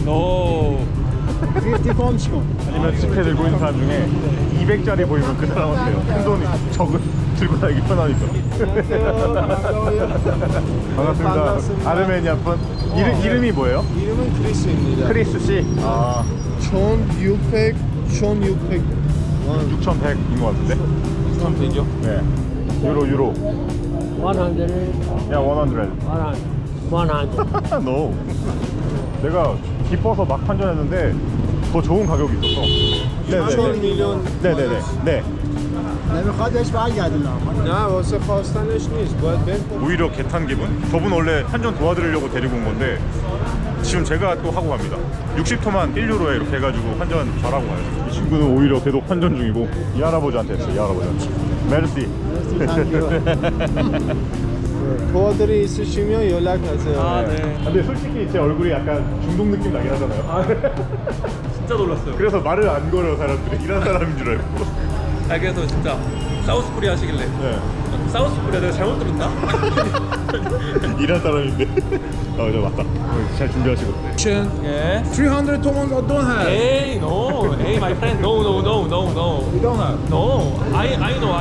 No. 50 komşu. 아니면 지폐 들고 있는 사람 중에 200짜리 보이면 그 사람한테요. 큰 돈이 적은 들고 다니기 편하니까. 반갑습니다. 아르메니아 분. 이름이 뭐예요? 이름은 크리스입니다. 크리스 씨. 아, 1600, 1600. 6,100인 것 같은데? 6,100이요? 네. 유로. 100, 야, 100. 100. No. 내가 기뻐서 막 환전했는데 더 좋은 가격이 있었어. 4 milyon. 네네네. 네. نمیخوادش برگردونم. نه واسه خواستنش نیست. باید بپرسید. 오히려 개탄 기분? 저분 원래 환전 도와드리려고 데리고 온 건데 지금 제가 또 하고 갑니다. 60토만 1유로에 이렇게 해가지고 환전 잘하고 가요. 이 친구는 오히려 계속 환전 중이고 이 할아버지한테 했어요. 이 할아버지한테. 메르시. 도와드리 있으시면 연락 하세요. 아, 네. 근데 솔직히 제 얼굴이 약간 중동 느낌 나긴 하잖아요. 진짜 놀랐어요. 그래서 말을 안 걸어요, 사람들이. 이런 사람인 줄 알고. 아, 그래서 진짜 사우스 코리아 하시길래 네. 사우스 코리아 내가 잘못 들었나? 이런 사람인데. 저 맞다. 잘 준비하시고. 예. 300 tons I don't have. Hey, no. Hey, my friend. No. You don't have. No. I know.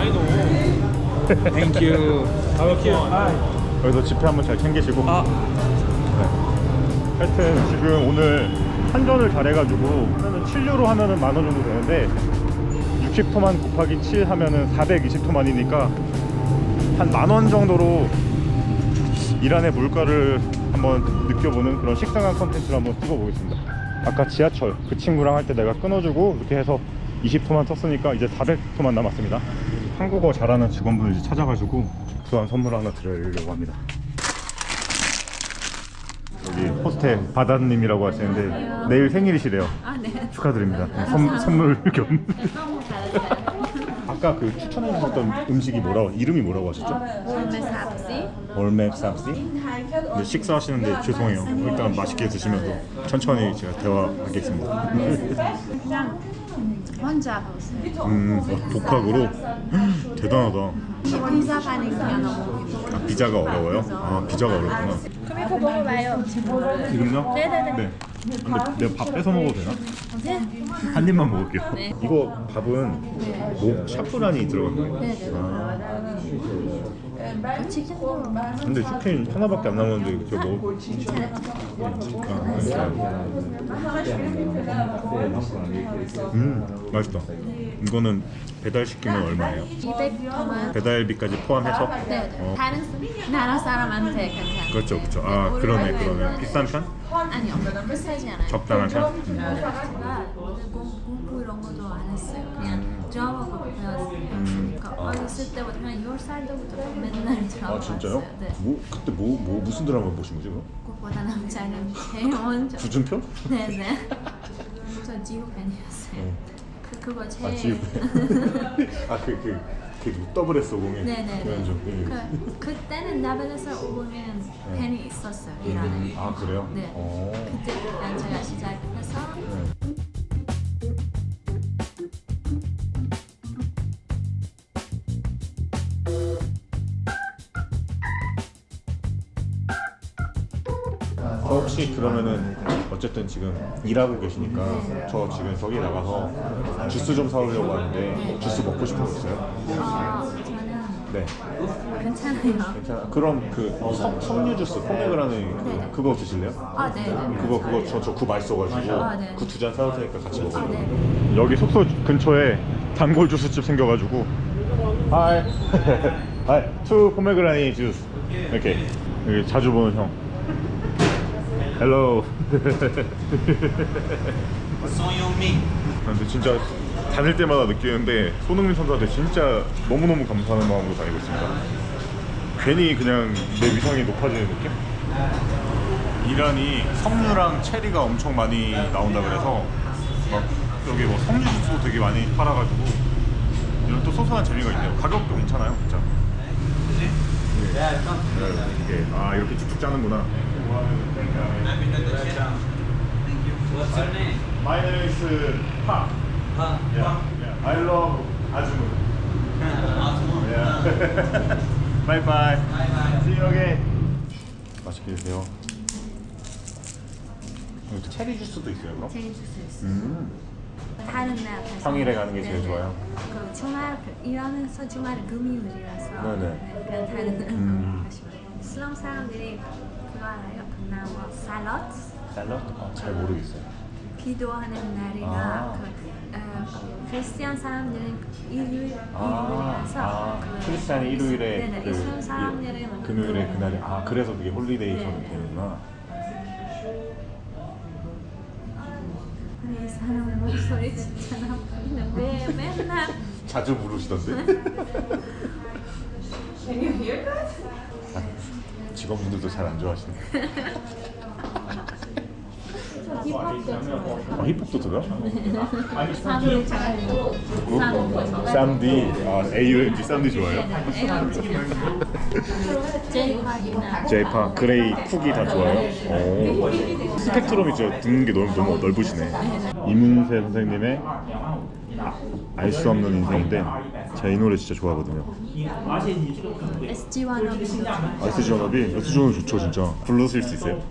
Thank you. Thank you. 그래서 지폐 한번 잘 챙기시고. 아, 하여튼 지금 오늘 환전을 잘해가지고 하면은 7유로 하면은 10,000원 정도 되는데 60토만 곱하기 7 하면은 420토만이니까 한 10,000원 정도로 이란의 물가를 한번 느껴보는 그런 식상한 컨텐츠를 한번 찍어보겠습니다. 아까 지하철 그 친구랑 할 때 내가 끊어주고 이렇게 해서 20토만 썼으니까 이제 400토만 남았습니다. 한국어 잘하는 직원분을 이제 찾아가지고 구한 선물 하나 드리려고 합니다. 여기 호스텔 바다님이라고 하시는데 내일 생일이시래요. 아, 네. 축하드립니다. 선물 겸. 너무 잘했어요. 아까 그 추천해 주셨던 음식이 이름이 뭐라고 하셨죠? 오늘 삽시. 올맥 삽시. 근데 식사하시는데 죄송해요. 일단 맛있게 드시면서 천천히 제가 대화하겠습니다. 그냥 혼자 보세요. 독학으로 대단하다. 피자 파는 그냥 너무 힘들어요. 아, 비자가 어려워요? 아, 비자가 어렵구나. 그럼 이거 먹어봐요. 지금요? 네네네. 네. 근데 내가 밥 뺏어 먹어도 되나? 네. 한 입만 먹을게요. 네. 이거 밥은 뭐 샤프란이 들어간 거예요? 네네. 아, 치킨도 근데 치킨 하나밖에 안 남았는데 그거 먹을 맛있다. 이거는 배달 시키면 얼마예요? 200토만. 배달비까지 포함해서? 네네. 다른 나라 사람한테 괜찮아요. 그렇죠. 아, 그러네. 비싼 편? 아니요. 비싸지 않아요. 적당한 편? 제가 공부 이런 것도 안 했어요. 그냥 드라마가 배웠으니까 어렸을 때부터 그냥 10살 때부터 맨날 드라마 아, 진짜요? 봤어요. 네. 그때 무슨 드라마 보신 거지? 그럼? 꽃보다 남자는 제일 먼저. 구준표? 네네. 저 지우 팬이었어요. 그거 제일. 아, 지우. 그 WS501. 네네. 그래가지고, 그때는 나벨에서 500은 팬이 있었어요. 이란에. 아, 그래요? 네. 그때 그냥 제가 시작해서. 혹시 그러면은 어쨌든 지금 일하고 계시니까 저 지금 저기 나가서 주스 좀 사오려고 하는데 주스 먹고 싶은 거 있어요? 저는 네. 괜찮아요. 괜찮아. 그럼 그 석류 주스 포메그라는 네. 그거 드실래요? 아, 네네. 그거 저 그거 맛있어가지고 아, 네. 그 2잔 사올 테니까 같이 먹어요. 네. 여기 숙소 근처에 단골 주스집 생겨가지고 하이 하이 투 포메그라니 주스 이렇게 여기 자주 보는 형 헬로 근데 진짜 다닐 때마다 느끼는데 손흥민 선수한테 진짜 너무너무 감사하는 마음으로 다니고 있습니다. 괜히 그냥 내 위상이 높아지는 느낌? 이란이 석류랑 체리가 엄청 많이 나온다 그래서 막 여기 뭐 석류 주스도 되게 많이 팔아가지고 이런 또 소소한 재미가 있네요. 가격도 괜찮아요, 진짜. 이게 이렇게 쭉쭉 짜는구나. My name is Pa. Yeah. I love Azumu. Yeah. Bye bye. See you again. 맛있게 드세요. 체리 주스도 있어요, 그럼? 제일 주스 있어요. 다른 나라 가서 평일에 가는 게 제일 좋아요? 그 주말 일하면서 주말에 금요일이라서 네네. 그냥 다른 나라 가시면 슬럼 사람들이 그거 알아요? 그나마 샐러드 샐러드? 잘 모르겠어요. 기도하는 날이나 크리스티안 사람들은 일요일이라서 크리스찬이 일요일에 네네, 이슬람 사람들은 금요일에 그날에 그래서 그게 홀리데이처럼 되는구나. 이 사람 목소리 진짜 나쁘네. 왜 맨날 자주 부르시던데? 직원분들도 잘 안 좋아하시네. 힙합도 들어요? 사람들이 잘해요. 쌈디, AUMG 쌈디 좋아해요? 제이팝이나 제이파, 그레이, 쿡이 다 좋아요? 오. 스펙트럼이 진짜 듣는 게 너무 넓으시네. 이문세 선생님의 알 수 없는 인생인데 제가 이 노래 진짜 좋아하거든요. SG 워너비 SG 워너비? SG 워너비 좋죠 진짜. 불러줄 수 있어요?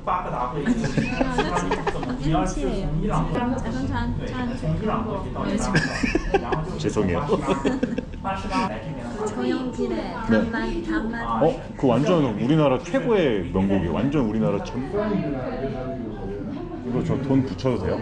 진짜 MC예요. 저한테 그런 거 보여줘. 죄송해요. 조용필의 단만 그 완전 우리나라 최고의 명곡이에요. 완전 우리나라 최고. 이거 저 돈 붙여도 돼요?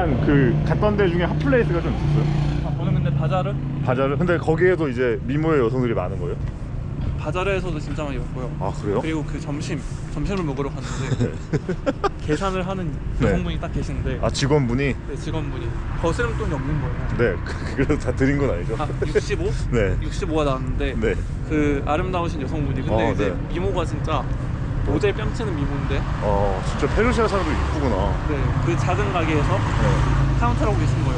약간 그 갔던 데 중에 핫플레이스가 좀 있었어요? 저는 근데 바자르? 바자르? 근데 거기에도 이제 미모의 여성들이 많은 거예요? 바자르에서도 진짜 많이 봤고요. 아 그래요? 그리고 그 점심을 먹으러 갔는데 계산을 하는 네. 여성분이 딱 계신데 직원분이? 네, 직원분이 거스름 돈이 없는 거예요. 네 그래서 다 드린 건 아니죠? 65? 네. 65가 나왔는데 네. 그 아름다우신 여성분이 근데 이제 네. 미모가 진짜 모델 뺨치는 미모인데 진짜 페르시아 사람들 이쁘구나. 네, 그 작은 가게에서 카운터라고 계신 거예요.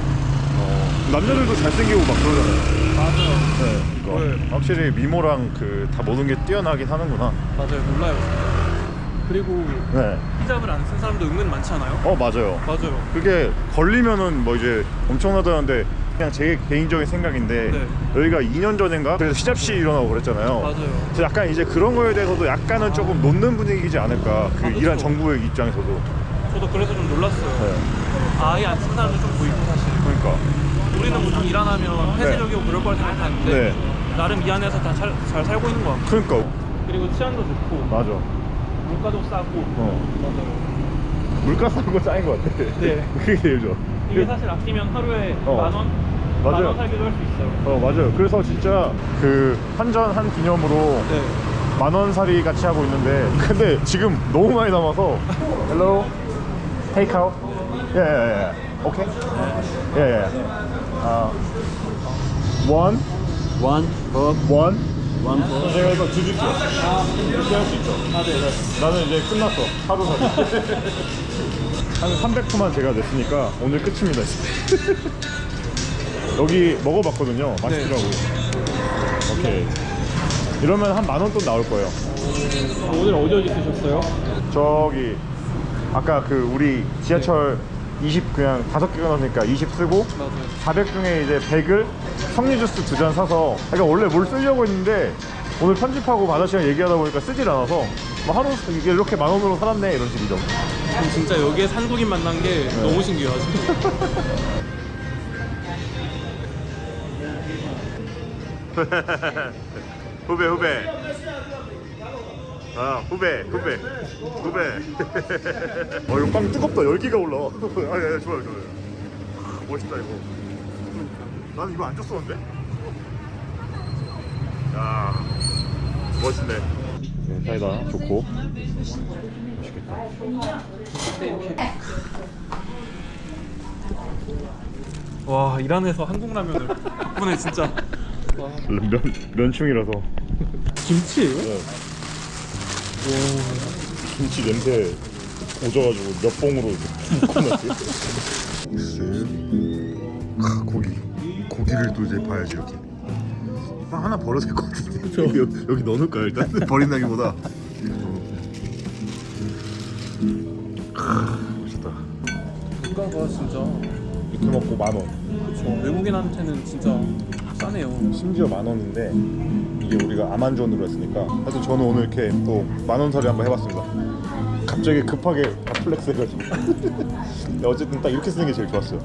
남자들도 잘생기고 막 그러잖아요. 맞아요. 네, 그러니까 네. 확실히 미모랑 그 다 모든 게 뛰어나긴 하는구나. 맞아요. 몰라요. 진짜. 그리고 네. 히잡을 안 쓴 사람도 은근 많지 않아요? 맞아요. 맞아요. 그게 걸리면은 뭐 이제 엄청나다는데 그냥 제 개인적인 생각인데 네. 여기가 2년 전인가 그래서 시잡시 일어나고 그랬잖아요. 맞아요. 그래서 약간 이제 그런 거에 대해서도 약간은 조금 놓는 분위기지 않을까. 그 그렇죠. 이란 정부의 입장에서도. 저도 그래서 좀 놀랐어요. 네. 아예 안 쓴 사람도 좀 보이고 사실. 그러니까. 우리는 보통 일 안 하면 폐쇄적이고 그럴 거라 생각하는데 네. 나름 이 안에서 다 잘 살고 있는 것 같고 그러니까. 그리고 치안도 좋고 맞아. 물가도 싸고 맞아요. 물가 싸는 거 짱인 것 같아. 네. 그게 제일 좋아. 이게 사실 아끼면 하루에 맞아요. 만원 살기도 할 수 있어요. 맞아요. 그래서 진짜 그 한전 한 기념으로 네. 10,000원살이 같이 하고 있는데 근데 지금 너무 많이 남아서 Hello? Take out? Yeah. Okay? Yeah. One? One, four, One? one, four. 제가 이거 드릴게요. 이렇게 할 수 있죠? 네. 나는 이제 끝났어. 하루 살이. 한 300%만 제가 냈으니까 오늘 끝입니다. 여기 먹어봤거든요. 맛있더라고요. 오케이. 이러면 한 10,000원 돈 나올 거예요. 오늘 어디 쓰셨어요? 저기 아까 그 우리 지하철 20 그냥 5개 끊었으니까 20 쓰고 맞아요. 400 중에 이제 100을 석류주스 2잔 사서 그러니까 원래 뭘 쓰려고 했는데 오늘 편집하고 바다씨랑 얘기하다 보니까 쓰질 않아서 뭐 하루 이렇게 10,000원으로 살았네 이런 식이죠. 진짜 여기에 한국인 만난 게 너무 신기해요. 후배 이거 빵 뜨겁다. 열기가 올라와. 좋아요 멋있다 이거. 나는 이거 안 줬었는데? 야 멋있네. 사이다 좋고 맛있겠다. 와 이란에서 한국 라면을 덕분에 진짜. 와. 면충이라서. 김치예요? 네. 김치 냄새 오져가지고 몇 봉으로 묶어놨어요. 고기 어디를 또 이제 봐야지 이렇게. 빵 하나 버려도 될 것 같은데. 여기 넣어놓을까요 일단? 버린다기보다. 맛있다. 물가가 진짜 이렇게 먹고 10,000원. 그렇죠. 외국인한테는 진짜 싸네요. 심지어 10,000원인데 이게 우리가 아만존으로 했으니까. 하여튼 저는 오늘 이렇게 또 10,000원짜리 한번 해봤습니다. 갑자기 급하게 핫플렉스 해가지고. 근데 어쨌든 딱 이렇게 쓰는 게 제일 좋았어요.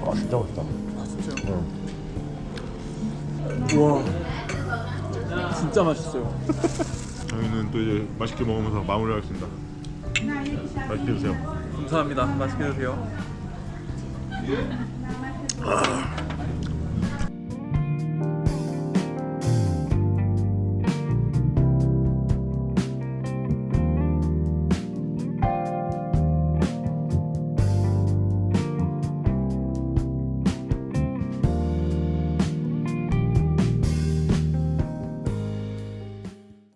아 진짜 맛있다. 아 진짜요? 우와 진짜 맛있어요. 저희는 또 이제 맛있게 먹으면서 마무리하겠습니다. 맛있게 드세요. 감사합니다. 맛있게 드세요.